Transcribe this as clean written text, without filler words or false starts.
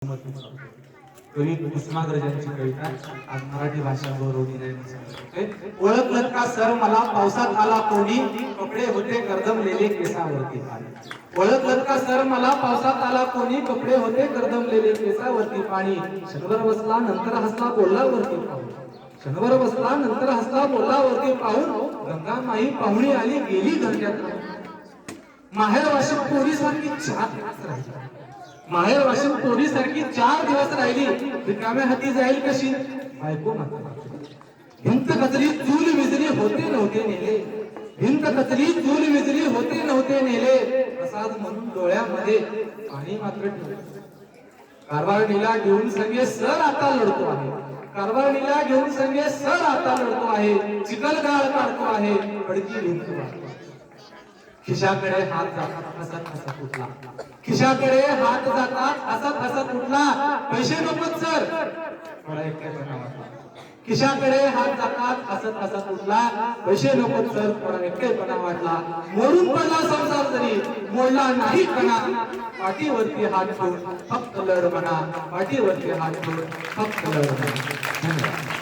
कवी कुसुमाग्रजांची कविता आज मराठी भाषा गौरवली. ओळखलं का सर मला पावसात आला कोणी, कपडे होते कर्दमलेले केसावरती पाणी. ओळखलं का सर मला पावसात आला कोणी, कपडे होते कर्दमलेले केसावरती पाणी. क्षणभर बसला नंतर हसला बोलला वरती पाहून, क्षणभर बसला नंतर हसला बोलला वरती पाहून. गंगा माई पाहुणी आली गेली घरट्यात. माहेर वाशिम पोरी सारखी 4 दिवस राहिली. माहेर वाशिम पोरी सारखी 4 दिवस राहिली. रिकाम्या हाती जाईल कशी बायको मात्र. भिंत कचरी चूल विजली होते नव्हते नेले, भिंत कचरी चूल विजली होते नव्हते नेले. प्रसाद म्हणून डोळ्यामध्ये पाणी मात्र ठेवले. कारभारणीला घेऊन संगे सर आता लढतो आहे, कारभारणीला घेऊन संगे सर आता लढतो आहे. चिखलगाळ काढतो आहे, खडकी भिंत वाढतो. खिशाकडे हात जातात हसत हसत उठला, खिशाकडे हात जातात हसत हसत उठला. पैसे नकोत सर मला एकटेपणा वाटला. खिशाकडे हात जातात हसत हसत उठला. पैसे नकोत सर मला एकटेपणा वाटला. मोडून पडला संसार जरी मोडला नाही कणा. पाठीवरती हात ठेवून फक्त लढ म्हणा, पाठीवरती हात ठेवून फक्त लढ म्हणा. धन्यवाद.